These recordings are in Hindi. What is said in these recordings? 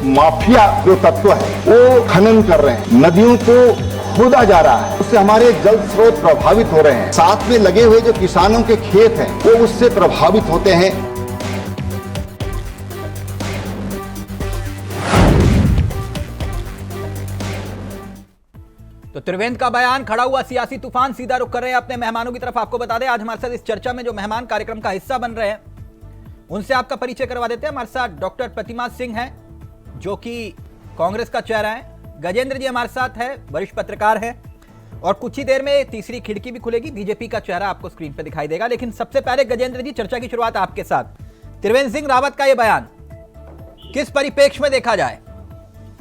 माफिया जो तत्व है वो खनन कर रहे हैं, नदियों को खोदा जा रहा है, उससे हमारे जल स्रोत प्रभावित हो रहे हैं। साथ में लगे हुए जो किसानों के खेत हैं वो उससे प्रभावित होते हैं। तो त्रिवेंद्र का बयान, खड़ा हुआ सियासी तूफान। सीधा रुख कर रहे हैं अपने मेहमानों की तरफ। आपको बता दें आज हमारे साथ इस चर्चा में जो मेहमान कार्यक्रम का हिस्सा बन रहे हैं उनसे आपका परिचय करवा देते हैं। हमारे साथ डॉक्टर प्रतिमा सिंह हैं जो कि कांग्रेस का चेहरा है। गजेंद्र जी हमारे साथ है, वरिष्ठ पत्रकार हैं। और कुछ ही देर में तीसरी खिड़की भी खुलेगी, बीजेपी का चेहरा आपको स्क्रीन पर दिखाई देगा। लेकिन सबसे पहले गजेंद्र जी, चर्चा की शुरुआत आपके साथ। त्रिवेंद्र सिंह रावत का यह बयान किस परिप्रेक्ष्य में देखा जाए?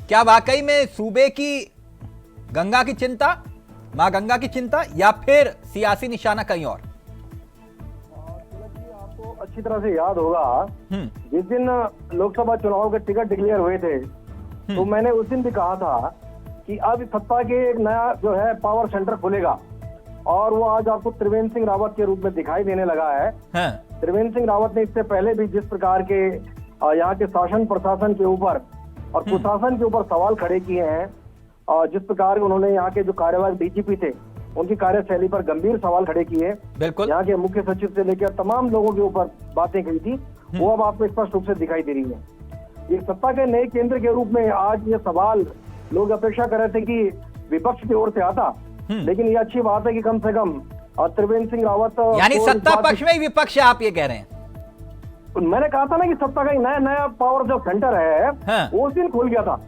क्या वाकई में सूबे की गंगा की चिंता, मां गंगा की चिंता, या फिर सियासी निशाना कहीं और? आपको अच्छी तरह से याद होगा जिस दिन लोकसभा चुनाव के टिकट डिक्लेयर हुए थे तो मैंने उस दिन भी कहा था कि अब सत्ता के एक नया जो है पावर सेंटर खुलेगा और वो आज आपको त्रिवेंद्र सिंह रावत के रूप में दिखाई देने लगा है। त्रिवेंद्र सिंह रावत ने इससे पहले भी जिस प्रकार के यहाँ के शासन प्रशासन के ऊपर और कुशासन के ऊपर सवाल खड़े किए हैं, जिस प्रकार उन्होंने यहाँ के जो कार्यवाहक डीजीपी थे उनकी कार्यशैली पर गंभीर सवाल खड़े किए, बिल्कुल यहाँ के मुख्य सचिव से लेकर तमाम लोगों के ऊपर बातें कही थी, वो अब आपको स्पष्ट रूप से दिखाई दे रही है। ये सत्ता के नए केंद्र के रूप में आज ये सवाल लोग अपेक्षा कर रहे थे कि विपक्ष की ओर से आता, लेकिन ये अच्छी बात है कि कम से कम त्रिवेंद्र सिंह रावत यानी सत्ता पक्ष में ही विपक्ष है, आप ये कह रहे हैं? मैंने कहा था ना कि सत्ता का नया पावर जो सेंटर है वो उस दिन खुल गया था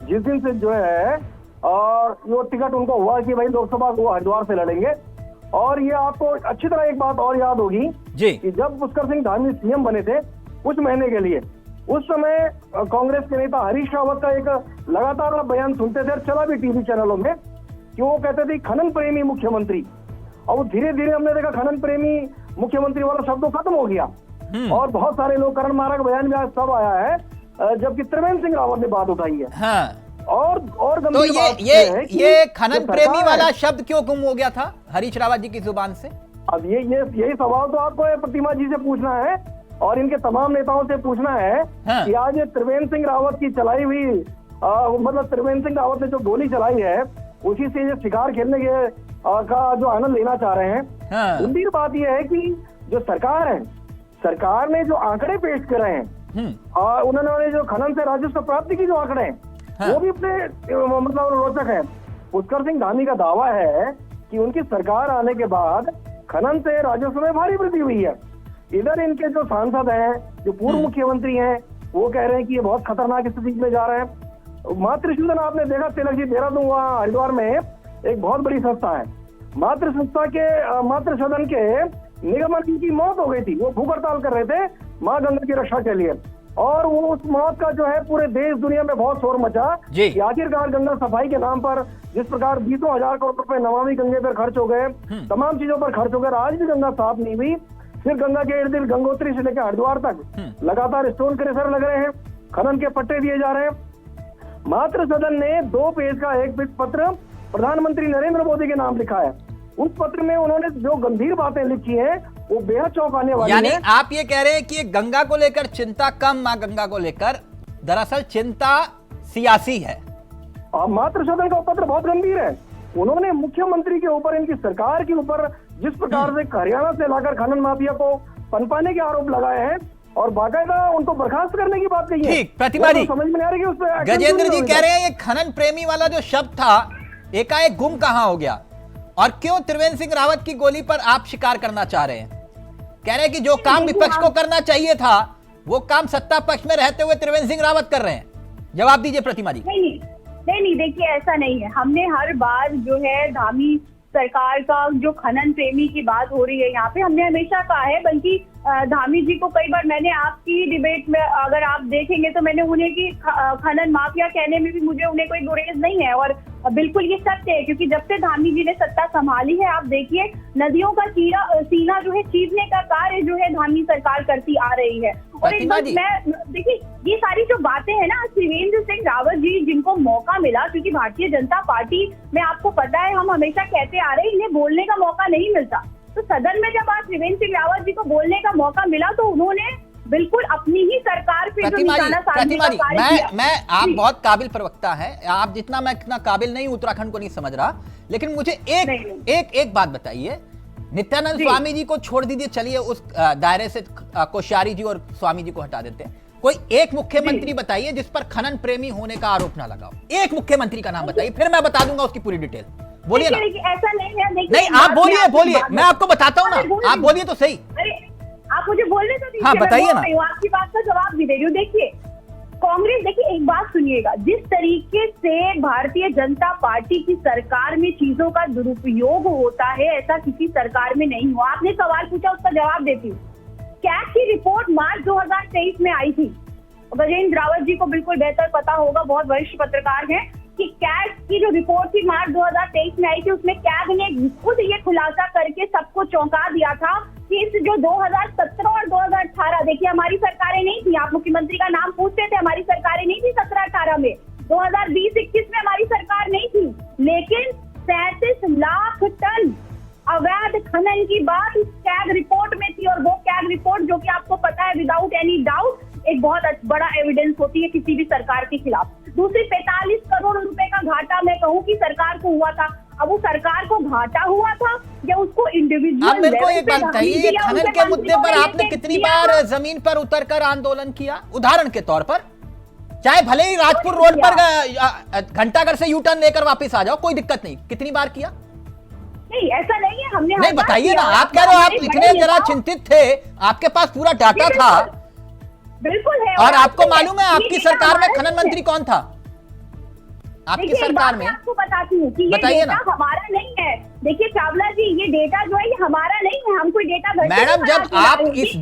जिस दिन से जो है और वो टिकट उनको हुआ कि भाई लोकसभा वो हरिद्वार से लड़ेंगे। और ये आपको अच्छी तरह एक बात और याद होगी जी कि जब पुष्कर सिंह धामी सीएम बने थे कुछ महीने के लिए, उस समय कांग्रेस के नेता हरीश रावत का एक लगातार बयान सुनते थे और चला भी टीवी चैनलों में कि वो कहते थे खनन प्रेमी मुख्यमंत्री। और वो धीरे धीरे हमने देखा खनन प्रेमी मुख्यमंत्री वाला शब्द खत्म हो गया और बहुत सारे लोग करण मारक बयान भी आज सब आया है, जबकि त्रिवेंद्र सिंह रावत ने बात उठाई है। और तो ये खनन प्रेमी वाला शब्द क्यों गुम हो गया था हरीश रावत जी की जुबान से? अब यही सवाल तो आपको प्रतिमा जी से पूछना है और इनके तमाम नेताओं से पूछना है कि आज ये त्रिवेंद्र सिंह रावत की चलाई हुई मतलब त्रिवेंद्र सिंह रावत ने जो गोली चलाई है उसी से ये शिकार खेलने के का जो आनंद लेना चाह रहे हैं। गंभीर बात यह है कि जो सरकार है, सरकार ने जो आंकड़े पेश करे हैं उन्होंने जो खनन से राजस्व प्राप्ति की जो आंकड़े हैं वो भी अपने मतलब रोचक है। पुष्कर सिंह धामी का दावा है कि उनकी सरकार आने के बाद खनन से राजस्व में भारी वृद्धि हुई है। इधर इनके जो सांसद हैं, जो पूर्व मुख्यमंत्री हैं, वो कह रहे हैं कि ये बहुत खतरनाक स्थिति में जा रहे हैं। मातृशोधन आपने देखा, तिलक जी देहरादून वहाँ हरिद्वार में एक बहुत बड़ी संस्था है, मातृशोधन के निगमन की मौत हो गई थी। वो भूख हड़ताल कर रहे थे माँ गंगा की रक्षा के लिए और वो उस मौत का जो है पूरे देश दुनिया में बहुत शोर मचा कि आखिरकार गंगा सफाई के नाम पर जिस प्रकार 20,000 करोड़ रुपए नमामि गंगे पर खर्च हो गए, तमाम चीजों पर खर्च हो गए, आज भी गंगा साफ नहीं हुई। फिर गंगा के इर्द गिर्द गंगोत्री से लेकर हरिद्वार तक लगातार स्टोन क्रेशर लग रहे हैं, खनन के पट्टे दिए जा रहे हैं। मातृ सदन ने 2 पेज का एक पत्र प्रधानमंत्री नरेंद्र मोदी के नाम लिखा है। उस पत्र में उन्होंने जो गंभीर बातें लिखी हैं वो बेहद चौंकाने वाली है। यानी आप ये कह रहे हैं कि गंगा को लेकर चिंता कम, मां गंगा को लेकर दरअसल चिंता सियासी है। मातृ सदन का पत्र बहुत गंभीर है। उन्होंने मुख्यमंत्री के ऊपर, इनकी सरकार के ऊपर जिस प्रकार से हरियाणा से लाकर खनन माफिया को पनपाने के आरोप लगाए हैं और बाकायदा उनको बर्खास्त करने की बात कही है। ठीक, प्रतिभा जी समझ में आ रही है उस पर। गजेंद्र जी कह रहे हैं ये खनन प्रेमी वाला जो शब्द था एकाएक गुम कहां हो गया और क्यों त्रिवेंद्र सिंह रावत की गोली पर आप शिकार करना चाह रहे हैं? कह रहे हैं कि जो काम विपक्ष को करना चाहिए था वो काम सत्ता पक्ष में रहते हुए त्रिवेंद्र सिंह रावत कर रहे हैं। जवाब दीजिए प्रतिमा जी। नहीं, देखिए ऐसा नहीं है। हमने हर बार जो है धामी सरकार का जो खनन प्रेमी की बात हो रही है यहाँ पे, हमने हमेशा कहा है, बल्कि धामी जी को कई बार मैंने आपकी डिबेट में अगर आप देखेंगे तो मैंने उन्हें की खनन माफिया कहने में भी मुझे उन्हें कोई गुरेज नहीं है और बिल्कुल ये सत्य है क्योंकि जब से धामी जी ने सत्ता संभाली है आप देखिए नदियों का सीना जो है चीरने का कार्य जो है धामी सरकार करती आ रही है। और एक बात मैं देखिए ये सारी जो बातें हैं ना, त्रिवेंद्र सिंह रावत जी जिनको मौका मिला, क्योंकि भारतीय जनता पार्टी में आपको पता है हम हमेशा कहते आ रहे हैं इन्हें बोलने का मौका नहीं मिलता, तो सदन में जब आज त्रिवेंद्र सिंह रावत जी को बोलने का मौका मिला तो उन्होंने बिल्कुल अपनी ही सरकार पे जो प्रतिमा जी, निशानासाजी का कार्य किया। मैं आप जी। बहुत काबिल प्रवक्ता हैं, आप जितना मैं इतना काबिल नहीं, उत्तराखंड को नहीं समझ रहा, लेकिन मुझे एक बात बताइए, नित्यानंद जी। स्वामी जी को छोड़ दीजिए, चलिए उस दायरे से कोश्यारी जी और स्वामी जी को हटा देते हैं। कोई एक मुख्यमंत्री बताइए जिस पर खनन प्रेमी होने का आरोप ना लगाओ, एक मुख्यमंत्री का नाम बताइए, फिर मैं बता दूंगा उसकी पूरी डिटेल। बोलिए ना। ऐसा नहीं है, देखिए नहीं, आप बोलिए, मैं आपको बताता हूँ ना, आप बोलिए तो सही। अरे आप मुझे बोलने तो दीजिए। हाँ, बताइए ना। आपकी बात का जवाब भी दे रही हूँ। देखिए कांग्रेस, देखिए एक बात सुनिएगा, जिस तरीके से भारतीय जनता पार्टी की सरकार में चीजों का दुरुपयोग होता है, ऐसा किसी सरकार में नहीं हुआ। आपने सवाल पूछा, उसका जवाब देती हूँ। कैग की रिपोर्ट मार्च 2023 में आई थी। गजेंद्र रावत जी को बिल्कुल बेहतर पता होगा, बहुत वरिष्ठ पत्रकार हैं, कि कैग की जो रिपोर्ट थी मार्च 2023 में आई थी, उसमें कैग ने खुद ये खुलासा करके सबको चौंका दिया था कि इस जो 2017 और 2018, देखिए हमारी सरकारें नहीं थी, आप मुख्यमंत्री का नाम पूछते थे, हमारी सरकारें नहीं थी 17-18 में, 2020-21 में हमारी सरकार नहीं थी, लेकिन 37 लाख टन अवैध खनन की बात उस कैग रिपोर्ट में थी। और वो कैग रिपोर्ट, जो कि आपको पता है विदाउट एनी डाउट एक बहुत बड़ा एविडेंस होती है किसी भी सरकार के खिलाफ। दूसरी 45 करोड़ रुपए का घाटा मैं कहूँ कि सरकार को हुआ था। अब वो सरकार को घाटा हुआ था या उसको इंडिविजुअल। आप मेरे को एक बात बताइए, खनन के मुद्दे पर आपने कितनी बार जमीन पर उतरकर आंदोलन किया? उदाहरण के तौर पर, चाहे भले ही राजपुर रोड पर घंटाघर से यू टर्न लेकर वापस आ जाओ, कोई दिक्कत नहीं, कितनी बार किया? नहीं, ऐसा नहीं है, हमने नहीं बताइए ना, आप कह रहे हो आप इतने जरा चिंतित थे, आपके पास पूरा डाटा था। बिल्कुल है। और आपको मालूम है आपकी सरकार में खनन मंत्री कौन था? आपकी सरकार में आपको बताती हूँ कि ये डेटा हमारा नहीं है। देखिए चावला जी, ये डेटा जो है ये हमारा नहीं है, हम कोई डेटा मैडम, जब आप इस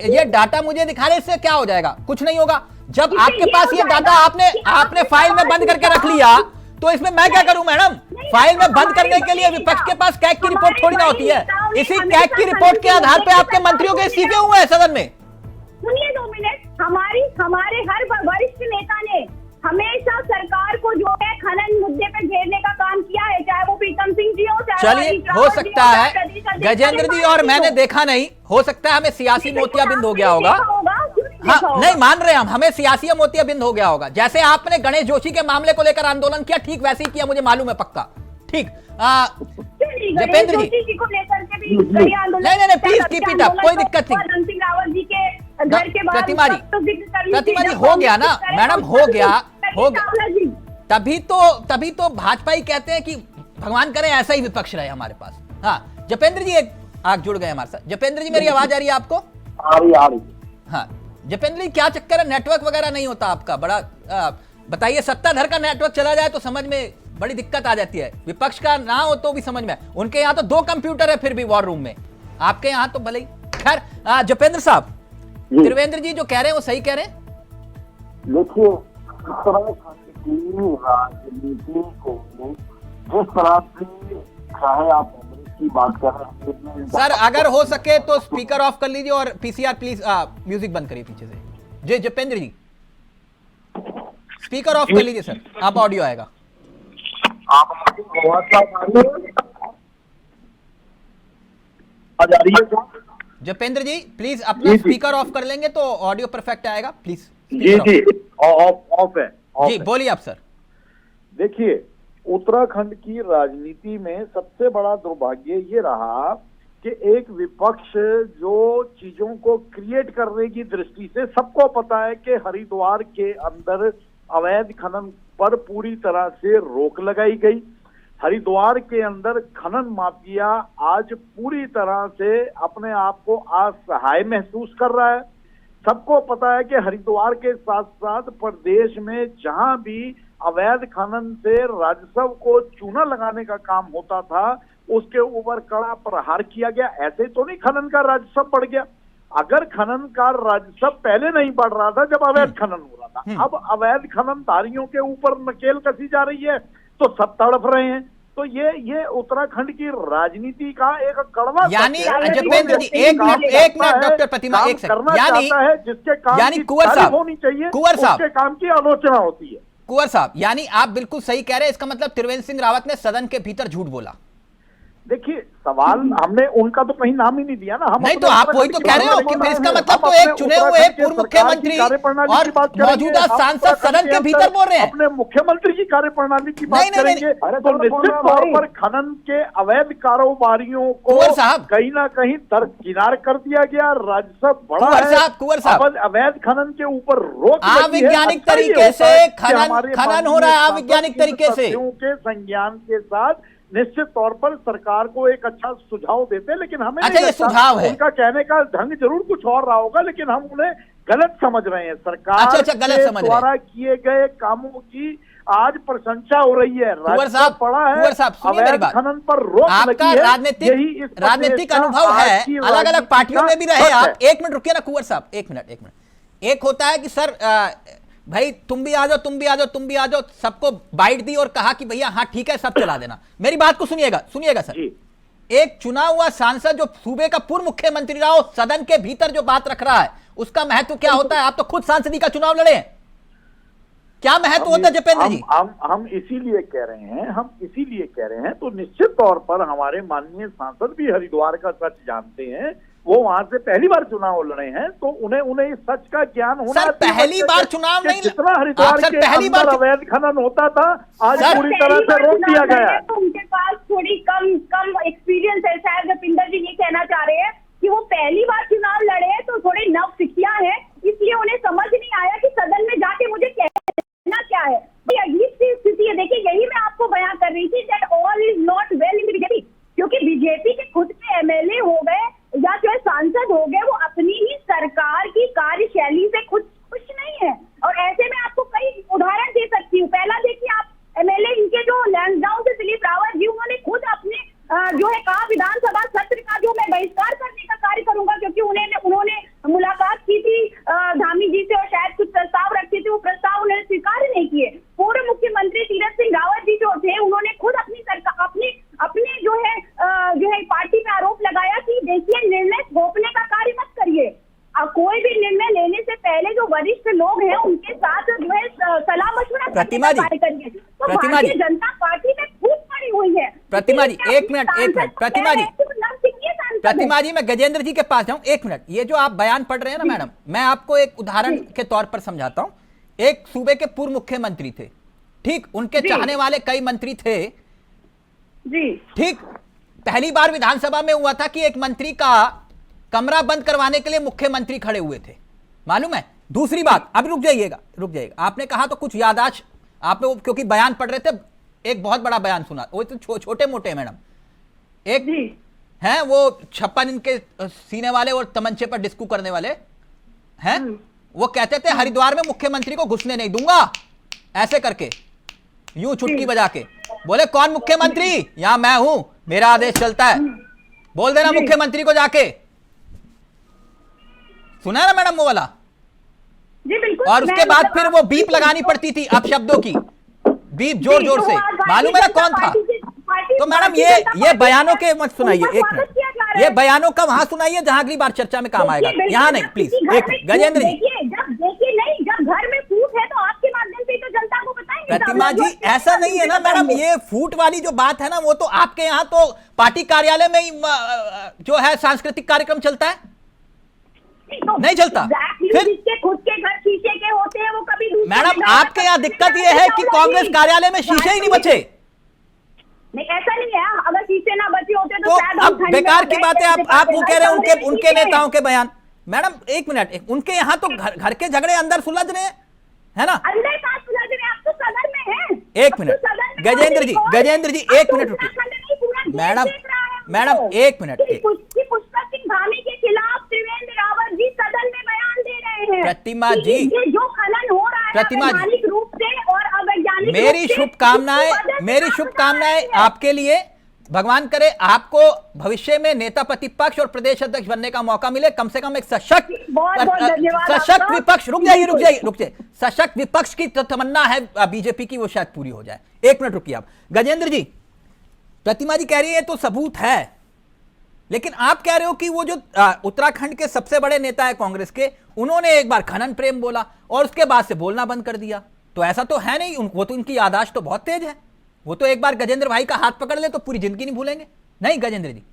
ये डाटा मुझे दिखा रहे, इससे क्या हो जाएगा? कुछ नहीं होगा। जब आपके पास ये डाटा आपने फाइल में बंद करके रख लिया, तो इसमें मैं क्या करूं मैडम? फाइल में बंद करने के लिए विपक्ष के पास कैग की रिपोर्ट थोड़ी ना होती है। इसी कैग की रिपोर्ट के आधार पे आपके मंत्रियों के इस्तीफे हुए हैं सदन में। सुनिए 2 मिनट, हमारे हर वरिष्ठ नेता ने हमेशा सरकार को जो है खनन मुद्दे पे घेरने का काम किया है, चाहे वो प्रीतम सिंह जी हो, चलिए हो सकता है गजेंद्र जी, और मैंने देखा नहीं, हो सकता है हमें सियासी मोतियाबिंद हो गया होगा। हाँ, नहीं मान रहे हम, हमें सियासी मोतियाबिंद हो गया होगा। जैसे आपने गणेश जोशी के मामले को लेकर आंदोलन किया, ठीक वैसे ही किया, मुझे मालूम है पक्का। ठीक, जपेंद्र जी को लेकर के भी कई आंदोलन, नहीं प्लीज कीप इट अप, कोई दिक्कत नहीं। रणसिंह रावत जी के घर के बाहर प्रतिमा जी हो गया ना मैडम, हो गया। तभी तो भाजपा ही कहते हैं कि भगवान करे ऐसा ही विपक्ष रहे हमारे पास। हाँ जपेंद्र जी, एक आग जुड़ गए हमारे साथ। जपेंद्र जी, मेरी आवाज आ रही है आपको? आ रही। हाँ जपेंद्र जी, क्या चक्कर है, नेटवर्क वगैरह नहीं होता आपका? बड़ा बताइए, सत्ताधार का नेटवर्क चला जाए तो समझ में बड़ी दिक्कत आ जाती है, विपक्ष का ना हो तो भी समझ में। उनके यहाँ तो 2 कंप्यूटर है फिर भी वॉर रूम में, आपके यहाँ तो भले ही। खैर जपेंद्र साहब, त्रिवेंद्र जी जो कह रहे हैं वो सही कह रहे हैं। देखिए, इस तरह राजनीति को जिस तरह से, चाहे आप कांग्रेस की बात कर रहे हैं सर, अगर हो सके तो स्पीकर ऑफ कर लीजिए और पीसीआर प्लीज म्यूजिक बंद करिए पीछे से। जी जपेंद्र जी, स्पीकर ऑफ कर लीजिए सर, आप ऑडियो आएगा। आप आ जा रही है क्या? जपेंद्र जी प्लीज अपना स्पीकर ऑफ कर लेंगे तो ऑडियो परफेक्ट आएगा, प्लीज। जी ऑफ है। जी बोलिए आप सर। देखिए, उत्तराखंड की राजनीति में सबसे बड़ा दुर्भाग्य ये रहा कि एक विपक्ष जो चीजों को क्रिएट करने की दृष्टि से, सबको पता है कि हरिद्वार के अंदर अवैध खनन पर पूरी तरह से रोक लगाई गई। हरिद्वार के अंदर खनन माफिया आज पूरी तरह से अपने आप को असहाय महसूस कर रहा है। सबको पता है कि हरिद्वार के साथ साथ प्रदेश में जहां भी अवैध खनन से राजस्व को चूना लगाने का काम होता था, उसके ऊपर कड़ा प्रहार किया गया। ऐसे तो नहीं खनन का राजस्व बढ़ गया। अगर खनन का राजस्व पहले नहीं बढ़ रहा था जब अवैध खनन हो रहा था, अब अवैध खननधारियों के ऊपर नकेल कसी जा रही है तो सब तड़प रहे हैं। तो ये उत्तराखंड की राजनीति का एक कड़वा, यानी जपेंद्र जी एक मिनट डॉक्टर प्रतिमा, एक सेकंड, यानी जिसके काम की कुंवर साहब होनी चाहिए, कुंवर साहब उसके काम की आलोचना होती है। कुंवर साहब, यानी आप बिल्कुल सही कह रहे हैं, इसका मतलब त्रिवेंद्र सिंह रावत ने सदन के भीतर झूठ बोला। देखिए सवाल हमने उनका तो कहीं नाम ही नहीं दिया ना। हम नहीं तो आप वही तो कह रहे हो कि फिर इसका मतलब तो एक चुने हुए पूर्व मुख्यमंत्री और मौजूदा सांसद सदन के भीतर बोल रहे हैं, अपने मुख्यमंत्री की कार्यप्रणाली की बात करेंगे तो निश्चित तौर पर खनन के अवैध कारोबारियों को कहीं ना कहीं दरकिनार कर दिया गया। राजस्व बढ़ा है, कुंवर साहब अवैध खनन के ऊपर रोक अवैज्ञानिक तरीके से खनन हो रहा है, अवैज्ञानिक तरीके से के संज्ञान के साथ निश्चित तौर पर सरकार को एक अच्छा सुझाव देते हैं, लेकिन हमें अच्छा, ये सुझाव है, उनका कहने का ढंग जरूर कुछ और रहा होगा, लेकिन हम उन्हें गलत समझ रहे हैं। सरकार गलत समझ द्वारा किए गए कामों की आज प्रशंसा हो रही है, राजस्व पड़ा है, अवैध खनन पर रोक आपका राजनीतिक अनुभव है, अलग अलग पार्टियों में भी रहे आप। एक मिनट रुकिए ना कुंवर साहब, एक मिनट। एक होता है कि सर भाई तुम भी आ जाओ, तुम भी आ जाओ, तुम भी आ जाओ, सबको बाइट दी और कहा कि भैया हाँ ठीक है सब चला देना। मेरी बात को सुनिएगा सर। एक चुना हुआ सांसद जो सूबे का पूर्व मुख्यमंत्री रहा हो, सदन के भीतर जो बात रख रहा है उसका महत्व क्या होता है? आप तो खुद सांसदी का चुनाव लड़े हैं, क्या महत्व होता है जपेंद्र जी? हम इसीलिए कह रहे हैं तो निश्चित तौर पर हमारे माननीय सांसद भी हरिद्वार का सच जानते हैं। वो वहां से पहली बार चुनाव लड़े हैं तो उन्हें इस सच का ज्ञान होना। सर पहली बार चुनाव नहीं, जितना हरिद्वार के पहली बार अवैध खनन होता था आज पूरी तरह से रोक दिया गया है। तो उनके पास थोड़ी कम एक्सपीरियंस है शायद। जपिंदर जी ये कहना चाह रहे हैं कि वो पहली बार चुनाव लड़े हैं तो थोड़ी नवसिखिया है, इसलिए उन्हें समझ नहीं आया कि सदन में जाके मुझे कहना क्या है। अजीब सी स्थिति है। देखिए यही मैं आपको बयां कर रही थी that all is not well in BJP, क्योंकि बीजेपी के खुद के एमएलए हो गए या जो है सांसद हो गए, वो अपनी ही सरकार की कार्यशैली से खुश नहीं है। और ऐसे में आपको कई उदाहरण दे सकती हूँ। पहला देखिए आप एमएलए इनके जो लैंसडाउन से दिलीप रावत जी, उन्होंने खुद अपने जो है कहा विधानसभा सत्र का जो मैं बहिष्कार करने का कार्य करूंगा, क्योंकि उन्होंने मुलाकात की थी धामी जी से और शायद कुछ प्रस्ताव रखे थे, वो प्रस्ताव उन्होंने स्वीकार नहीं किए। पूर्व मुख्यमंत्री तीरथ सिंह रावत जी जो थे, उन्होंने खुद अपनी सरकार अपने जो है पार्टी में आरोप लगाया कि देखिए निर्णय थोपने का कार्य मत करिए, कोई भी निर्णय लेने से पहले जो वरिष्ठ लोग हैं उनके साथ जो है सलाह मशवरा कार्य करिए। तो भारतीय जनता पार्टी में फूट पड़ी हुई है। प्रतिमा जी एक मिनट प्रतिमा जी मैं गजेंद्र जी के पास जाऊं एक मिनट। ये जो आप बयान पढ़ रहे हैं ना मैडम, मैं आपको एक उदाहरण के तौर पर समझाता हूं। एक सूबे के पूर्व मुख्यमंत्री थे, ठीक, उनके चाहने वाले कई मंत्री थे जी, ठीक। पहली बार विधानसभा में हुआ था कि एक मंत्री का कमरा बंद करवाने के लिए मुख्यमंत्री खड़े हुए थे, मालूम है। दूसरी बात, अब रुक जाइएगा, आपने कहा तो कुछ याददाश्त आपने, क्योंकि बयान पढ़ रहे थे, एक बहुत बड़ा बयान सुना, वो तो छोटे मोटे मैडम, एक हैं वो 56 इनके सीने वाले और तमंचे पर डिस्कू करने वाले हैं, वो कहते थे हरिद्वार में मुख्यमंत्री को घुसने नहीं दूंगा, ऐसे करके यूं चुटकी बजा के बोले कौन मुख्यमंत्री, यहां मैं हूं, मेरा आदेश चलता है, बोल देना मुख्यमंत्री को जाके। सुना है ना मैडम वो वाला? जी बिल्कुल। और उसके बाद फिर वो बीप लगानी पड़ती थी अपशब्दों की, बीप जोर जोर से, मालूम है ना कौन था? तो मैडम ये बयानों के मत सुनाइए, एक मिनट, ये बयानों का वहां सुनाइए जहां अगली बार चर्चा में काम आएगा, यहां नहीं प्लीज। एक मिनट गजेंद्र जी, जब घर में फूट है तो आपके माध्यम से तो जनता को बताएंगे। प्रतिमा जी ऐसा नहीं है ना मैडम, ये फूट वाली जो बात है ना, वो तो आपके यहाँ तो पार्टी कार्यालय में ही जो है सांस्कृतिक कार्यक्रम चलता है, नहीं चलता। फिर खुद के घर शीशे के होते हैं, वो कभी मैडम आपके यहाँ दिक्कत ये है कि कांग्रेस कार्यालय में शीशे ही नहीं बचे। नहीं ऐसा नहीं है, अगर शीशे ना बचे होते तो अब बेकार की बात है। आप वो कह रहे हैं उनके नेताओं के बयान। मैडम एक मिनट, उनके यहाँ तो घर के झगड़े अंदर सुलझ रहे हैं, है ना? अंदर कहाँ सुलझ रहे हैं? आप तो सदन में हैं। एक मिनट गजेंद्र जी एक मिनट रुकिए मैडम एक मिनट। पुष्पा सिंह धामी के खिलाफ त्रिवेंद्र रावत जी सदन में बयान दे रहे हैं। प्रतिमा जी, जो खनन हो रहा है वैज्ञानिक रूप से और अवैज्ञानिक, मेरी शुभकामनाएं आपके लिए। भगवान करे आपको भविष्य में नेता प्रतिपक्ष और प्रदेश अध्यक्ष बनने का मौका मिले, कम से कम एक सशक्त विपक्ष। रुक जाइए, सशक्त विपक्ष की तो तमन्ना है बीजेपी की, वो शायद पूरी हो जाए। एक मिनट रुकिए आप गजेंद्र जी। प्रतिमा जी कह रही है तो सबूत है, लेकिन आप कह रहे हो कि वो जो उत्तराखंड के सबसे बड़े नेता है कांग्रेस के, उन्होंने एक बार खनन प्रेम बोला और उसके बाद से बोलना बंद कर दिया। तो ऐसा तो है नहीं, वो तो उनकी याददाश्त तो बहुत तेज है, वो तो एक बार गजेंद्र भाई का हाथ पकड़ ले तो पूरी जिंदगी नहीं भूलेंगे। नहीं गजेंद्र जी?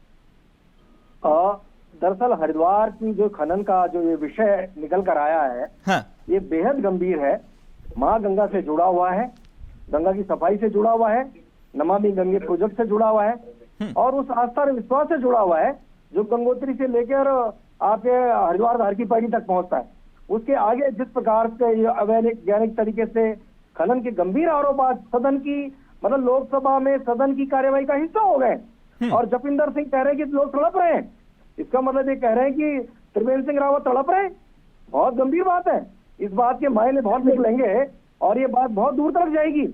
दरअसल हरिद्वार की जो खनन का जो ये विषय निकल कर आया है, हाँ। ये बेहद गंभीर है। माँ गंगा से जुड़ा हुआ है, गंगा की सफाई से जुड़ा हुआ है, नमामि गंगे प्रोजेक्ट से जुड़ा हुआ है और उस आस्था और विश्वास से जुड़ा हुआ है जो गंगोत्री से लेकर आपके हरिद्वार धार की पहाड़ी तक पहुंचता है। उसके आगे जिस प्रकार से ये अवैधानिक तरीके से खनन के गंभीर आरोप आज सदन की मतलब लोकसभा में सदन की कार्यवाही का हिस्सा हो गए और जसविंदर सिंह कह रहे हैं कि लोग तड़प रहे हैं। इसका मतलब ये कह रहे हैं कि त्रिवेंद्र सिंह रावत तड़प रहे हैं। बहुत गंभीर बात है। इस बात के मायने बहुत निकलेंगे और ये बात बहुत दूर तक जाएगी।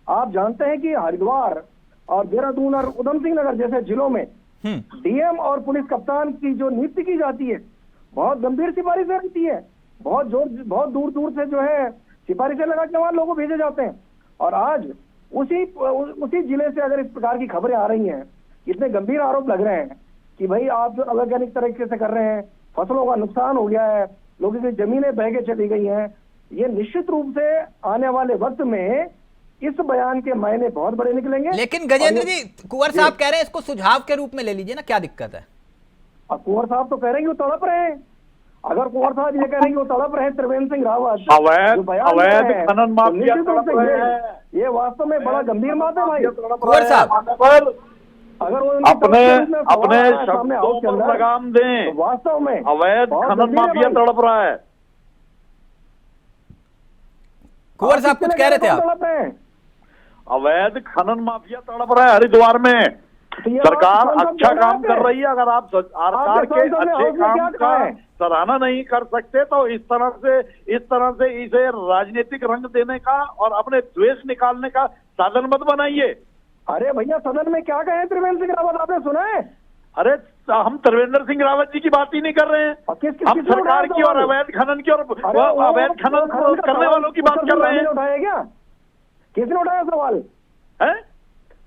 आप जानते हैं कि हरिद्वार और देहरादून और उधम सिंह नगर जैसे जिलों में डीएम और पुलिस कप्तान की जो नियुक्ति की जाती है बहुत गंभीर सिफारिशें रहती है। बहुत दूर दूर से जो है सिफारिशें लगा के वहां लोगों भेजे जाते हैं और आज उसी जिले से अगर इस प्रकार की खबरें आ रही हैं, इतने गंभीर आरोप लग रहे हैं कि भाई आप जो अवैधानिक तरीके से कर रहे हैं, फसलों का नुकसान हो गया है, लोगों की जमीनें बह के चली गई हैं, ये निश्चित रूप से आने वाले वक्त में इस बयान के मायने बहुत बड़े निकलेंगे। लेकिन गजेंद्र जी, कुंवर साहब कह रहे हैं इसको सुझाव के रूप में ले लीजिए ना, क्या दिक्कत है? अब कुंवर साहब तो कह रहे हैं कि वो तड़प रहे हैं। अगर कुंवर साहब ये कह रहे हैं कि वो तड़प रहे हैं त्रिवेंद्र सिंह रावत अवैध खनन माफिया तड़प रहे हैं, ये वास्तव में बड़ा गंभीर बात है भाई। कुंवर साहब अगर वो अपने शब्दों पर लगाम दें, तो वास्तव में अवैध खनन माफिया तड़प रहा है। कुंवर साहब कुछ कह रहे थे आप? अवैध खनन माफिया तड़प रहा है हरिद्वार में। सरकार अच्छा काम कर रही है। अगर आप सरकार के अच्छे काम का सराहना नहीं कर सकते तो इस तरह से इसे राजनीतिक रंग देने का और अपने द्वेष निकालने का साधन मत बनाइए। अरे भैया सदन में क्या कहे त्रिवेंद्र सिंह रावत, आपने सुना है? अरे हम त्रिवेंद्र सिंह रावत जी की बात ही नहीं कर रहे हैं। हम सरकार की और अवैध खनन की और अवैध खनन करने वालों की बात कर रहे हैं। उठाया क्या? किसने उठाया सवाल है?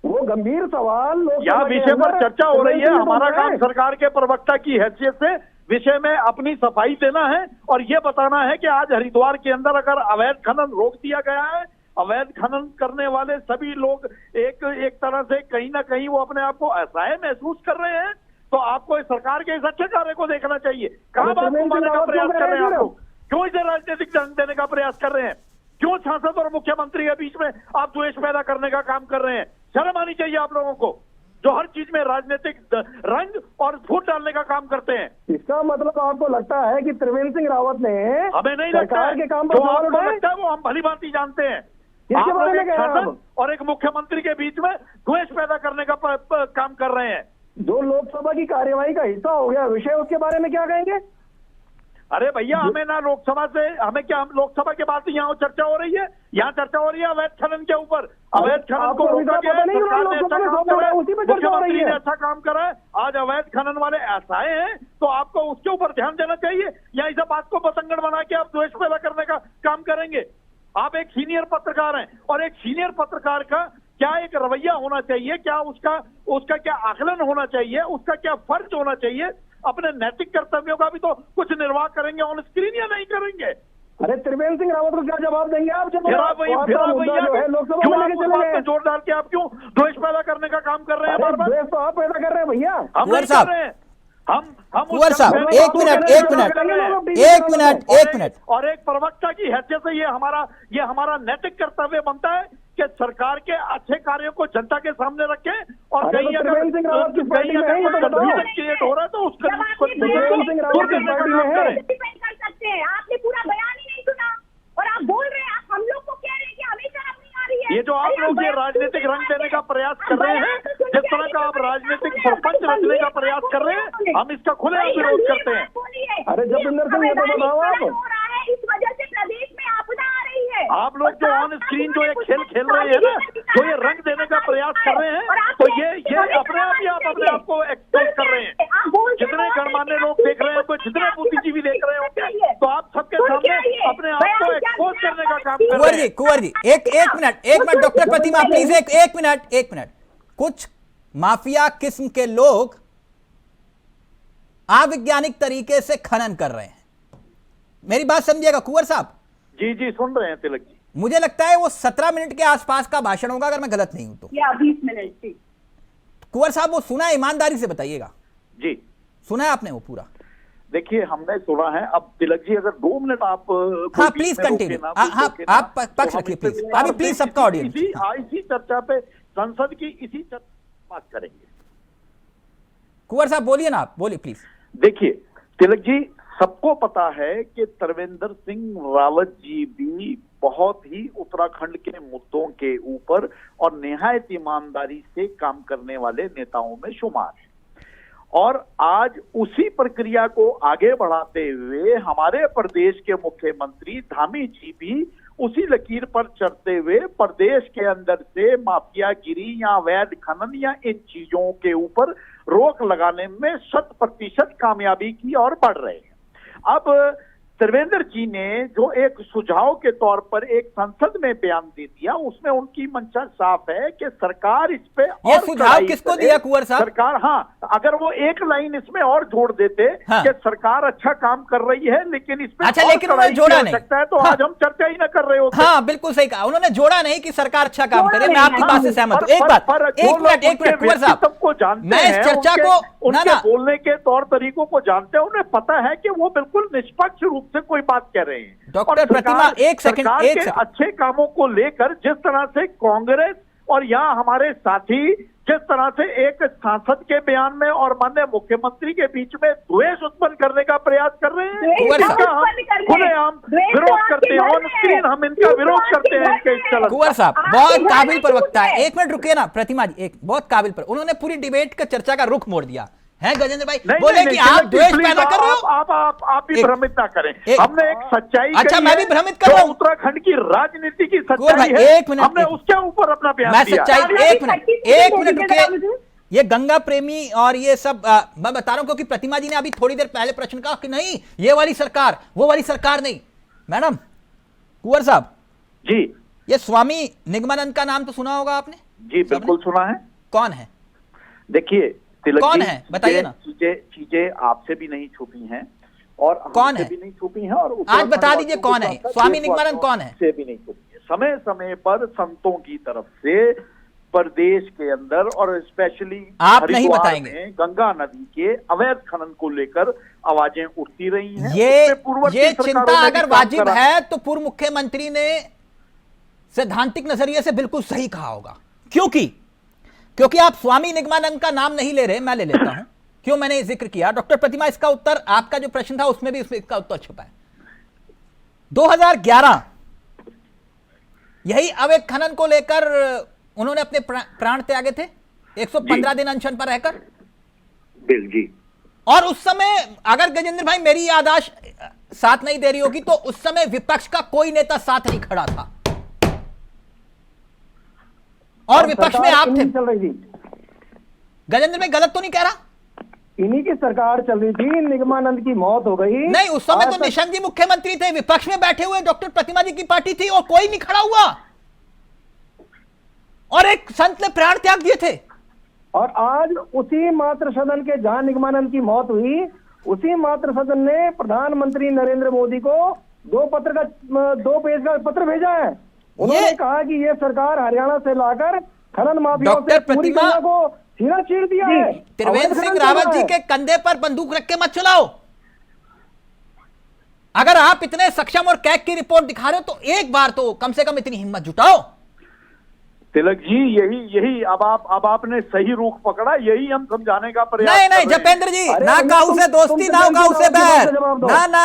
वो गंभीर सवाल या विषय पर चर्चा हो रही है। हमारा काम सरकार के प्रवक्ता की हैसियत से विषय में अपनी सफाई देना है और ये बताना है कि आज हरिद्वार के अंदर अगर अवैध खनन रोक दिया गया है, अवैध खनन करने वाले सभी लोग एक तरह से कहीं ना कहीं वो अपने आप को असहाय महसूस कर रहे हैं, तो आपको सरकार के इस अच्छे कार्य को देखना चाहिए। कहाँ बात घुमाने का प्रयास कर रहे हैं आप लोग? क्यों इसे राजनीतिक रंग देने का प्रयास कर रहे हैं? क्यों सांसद और मुख्यमंत्री के बीच में आप द्वेष पैदा करने का काम कर रहे हैं? शर्म आनी चाहिए आप लोगों को, जो हर चीज में राजनीतिक रंग और फूट डालने का काम करते हैं। इसका मतलब आपको लगता है कि त्रिवेंद्र सिंह रावत ने हमें नहीं लगता है के काम जो आपको लगता है वो हम भली बात ही जानते हैं। इसके बारे में शासन और एक मुख्यमंत्री के बीच में द्वेष पैदा करने का काम कर रहे हैं। जो लोकसभा की कार्यवाही का हिस्सा हो गया विषय, उसके बारे में क्या कहेंगे? अरे भैया हमें ना लोकसभा से हमें क्या, हम लोकसभा के बाद यहाँ चर्चा हो रही है, यहाँ चर्चा हो रही है अवैध खनन के ऊपर। अवैध खनन को रोका गया है, सरकार ने अच्छा काम करा है, मुख्यमंत्री ने अच्छा काम करा है। आज अवैध खनन वाले असहाय हैं तो आपको उसके ऊपर ध्यान देना चाहिए या इस बात को बतंगड़ बना के आप द्वेष पैदा करने का काम करेंगे? आप एक सीनियर पत्रकार हैं और एक सीनियर पत्रकार का क्या एक रवैया होना चाहिए, क्या उसका क्या आकलन होना चाहिए, उसका क्या फर्ज होना चाहिए? अपने नैतिक कर्तव्यों का भी तो कुछ निर्वाह करेंगे ऑन स्क्रीन या नहीं करेंगे? अरे त्रिवेंद्र सिंह रावत को क्या जवाब देंगे आप? जोर डाल के आप क्यों द्वेष पैदा करने का काम कर रहे हैं? द्वेष तो आप पैदा कर रहे हैं भैया। हम नहीं कर रहे हैं। हम कुंवर साहब एक मिनट और एक प्रवक्ता की हैसियत से ये हमारा नैतिक कर्तव्य बनता है कि सरकार के अच्छे कार्यों को जनता के सामने रखें और कहीं अगर क्रिएट हो रहा है तो उसका आपने पूरा बयान ही नहीं सुना और आप बोल रहे हैं, आप हम लोग को कह रहे हैं कि हमें शर्म नहीं आ रही है। ये जो आप लोग ये राजनीतिक रंग देने का प्रयास कर रहे हैं, जिस तरह का आप राजनीतिक सरपंच रचने का प्रयास कर रहे हैं, हम इसका खुलेआम विरोध करते हैं। अरे जसविंदर सिंह ये तो बताओ आप, इस वजह से प्रदेश में आपदा आ रही है। आप लोग जो ऑन स्क्रीन जो ये खेल खेल रहे हैं ना, जो ये रंग देने का प्रयास कर रहे हैं, तो ये अपने आप ही आप अपने आप को एक्सपोज कर रहे हैं। जितने गणमान्य लोग देख रहे हैं, जितने बुद्धिजीवी देख रहे होंगे, तो आप सबके सामने अपने आप को एक्सपोज करने का काम कर रहे हैं। कुंवर जी एक मिनट डॉक्टर प्रतिमा प्लीज एक मिनट। कुछ माफिया किस्म के लोग अवैज्ञानिक तरीके से खनन कर रहे हैं, मेरी बात समझिएगा कुंवर साहब। जी सुन रहे हैं तिलक जी। मुझे लगता है वो 17 मिनट के आसपास का भाषण होगा अगर मैं गलत नहीं हूं तो, या 20 मिनट। कुंवर साहब वो सुना है, ईमानदारी से बताइएगा, जी सुना है आपने वो पूरा? देखिए हमने सुना है। अब तिलक जी अगर 2 मिनट आप हाँ प्लीज कंटिन्यू, आप पक्ष रखिए प्लीज, अभी प्लीज सबका ऑडियंस। इसी चर्चा पे संसद की इसी चर्चा बात करेंगे। कुंवर साहब बोलिए ना, आप बोलिए प्लीज। देखिए तिलक जी, सबको पता है कि त्रिवेंद्र सिंह रावत जी भी बहुत ही उत्तराखंड के मुद्दों के ऊपर और निहायत ईमानदारी से काम करने वाले नेताओं में शुमार है। और आज उसी प्रक्रिया को आगे बढ़ाते हुए हमारे प्रदेश के मुख्यमंत्री धामी जी भी उसी लकीर पर चढ़ते हुए प्रदेश के अंदर से माफियागिरी या अवैध खनन या इन चीजों के ऊपर रोक लगाने में 100% कामयाबी की ओर बढ़ रहे हैं। अब त्रिवेंद्र जी ने जो एक सुझाव के तौर पर एक संसद में बयान दे दिया, उसमें उनकी मंशा साफ है कि सरकार इस पे ये सुझाव किसको दिया कुंवर साहब? सरकार, हाँ, अगर वो एक लाइन इसमें और जोड़ देते हाँ। कि सरकार अच्छा काम कर रही है लेकिन इस पे अच्छा, और लेकिन उन्होंने जोड़ा नहीं सकता है, तो हाँ। आज हम चर्चा ही ना कर रहे होते। हाँ बिल्कुल सही कहा, उन्होंने जोड़ा नहीं कि सरकार अच्छा काम करे। मैं आपकी बात से सहमत हूँ। एक मिनट कुंवर साहब, सबको जानते मैं इस चर्चा को उनके बोलने के तौर तरीकों को जानते हैं, उन्हें पता है कि वो बिल्कुल निष्पक्ष रूप से कोई बात कह रहे हैं। डॉक्टर प्रतिमा एक सेकंड अच्छे कामों को लेकर जिस तरह से कांग्रेस और यहाँ हमारे साथी जिस तरह से एक सांसद के बयान में और माननीय मुख्यमंत्री के बीच में द्वेष उत्पन्न करने का प्रयास कर रहे हैं, खुलेआम विरोध करते हैं, ऑन स्क्रीन हम इनका विरोध करते हैं इनके इस चलन। कुंवर साहब बहुत काबिल प्रवक्ता है, एक मिनट रुकिए ना प्रतिमा जी, एक बहुत काबिल पर उन्होंने पूरी डिबेट का चर्चा का रुख मोड़ दिया है। गजेंद्र भाई बोले कि आप द्वेष पैदा कर रहे हो। आप भी भ्रमित ना करें, हमने एक सच्चाई, अच्छा मैं भी भ्रमित कर रहा हूं, उत्तराखंड की राजनीति की सच्चाई है, हमने उसके ऊपर अपना बयान दिया। मैं सच्चाई, एक मिनट रुकिए, ये गंगा प्रेमी और ये सब मैं बता रहा हूं क्योंकि प्रतिमा जी ने अभी थोड़ी देर पहले प्रश्न कहा कि नहीं ये वाली सरकार वो वाली सरकार नहीं। मैडम कुंवर साहब जी, ये स्वामी निगमानंद का नाम तो सुना होगा आपने? जी बिल्कुल सुना है। कौन है? देखिए कौन है बताइए ना। चीजें आपसे भी नहीं छुपी हैं और कौन है भी नहीं छुपी हैं, और आज बता दीजिए कौन है स्वामी निगमानंद, कौन है? से भी नहीं छुपी है। समय समय पर संतों की तरफ से प्रदेश के अंदर और स्पेशली आप नहीं बताएंगे, गंगा नदी के अवैध खनन को लेकर आवाजें उठती रही हैं। ये चिंता अगर वाजिब है तो पूर्व मुख्यमंत्री ने सैद्धांतिक नजरिए से बिल्कुल सही कहा होगा। क्योंकि आप स्वामी निगमानंद का नाम नहीं ले रहे, मैं ले लेता हूं क्यों मैंने जिक्र किया। डॉक्टर प्रतिमा इसका उत्तर, आपका जो प्रश्न था उसमें भी इसका उत्तर छुपा है। 2011 यही अवैध खनन को लेकर उन्होंने अपने प्राण त्यागे थे 115 दिन अनशन पर रहकर जी। और उस समय अगर गजेंद्र भाई मेरी याददाश्त साथ नहीं दे रही होगी तो उस समय विपक्ष का कोई नेता साथ नहीं खड़ा था और विपक्ष में आप थे। गजेंद्र भाई गलत तो नहीं कह रहा? इन्हीं की सरकार चल रही थी, निगमानंद की मौत हो गई। नहीं उस समय तो निशंक जी मुख्यमंत्री थे, विपक्ष में बैठे हुए डॉक्टर प्रतिमा जी की पार्टी थी और कोई नहीं खड़ा हुआ और एक संत ने प्राण त्याग दिए थे। और आज उसी मातृ सदन के जहां निगमानंद की मौत हुई, उसी मातृ सदन ने प्रधानमंत्री नरेंद्र मोदी को 2 पेज का पत्र भेजा है। उन्होंने कहा कि ये सरकार हरियाणा से लाकर खनन माफियाओं से पूरी गंगा को सीना चीर दिया है। त्रिवेंद्र सिंह रावत जी के कंधे पर बंदूक रख के मत चलाओ। अगर आप इतने सक्षम और कैग की रिपोर्ट दिखा रहे हो तो एक बार तो कम से कम इतनी हिम्मत जुटाओ। तिलक जी यही अब आपने सही रुख पकड़ा, यही हम समझाने का प्रयास। नहीं जपेंद्र जी, ना काऊ से दोस्ती ना काऊ से बैर, ना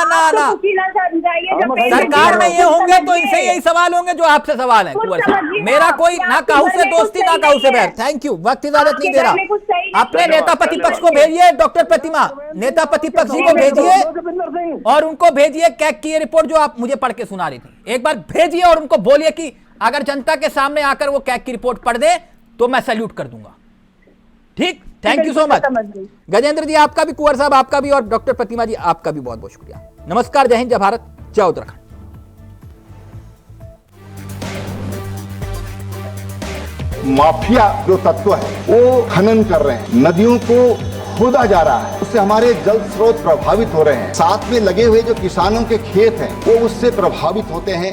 सरकार में ये होंगे तो इनसे यही सवाल होंगे जो आपसे सवाल है। कुंवर साहब मेरा कोई ना काऊ से दोस्ती ना काऊ से बैर। थैंक यू, वक्त इजाजत नहीं दे रहा। अपने नेता प्रतिपक्ष को भेजिए, डॉक्टर प्रतिमा नेता प्रतिपक्ष जी को भेजिए और उनको भेजिए कैग की रिपोर्ट जो आप मुझे पढ़ के सुना रही थी, एक बार भेजिए और उनको बोलिए कि अगर जनता के सामने आकर वो कैग की रिपोर्ट पढ़ दे तो मैं सैल्यूट कर दूंगा। ठीक, thank you so much Gajendra ji, आपका भी, कुंवर साहब आपका भी और डॉक्टर प्रतिमा जी आपका भी बहुत बहुत शुक्रिया। नमस्कार, जय हिंद, जय भारत, जय उत्तराखंड। माफिया जो तत्व है वो खनन कर रहे हैं, नदियों को खोदा जा रहा है, उससे हमारे जल स्रोत प्रभावित हो रहे हैं। साथ में लगे हुए जो किसानों के खेत हैं वो उससे प्रभावित होते हैं।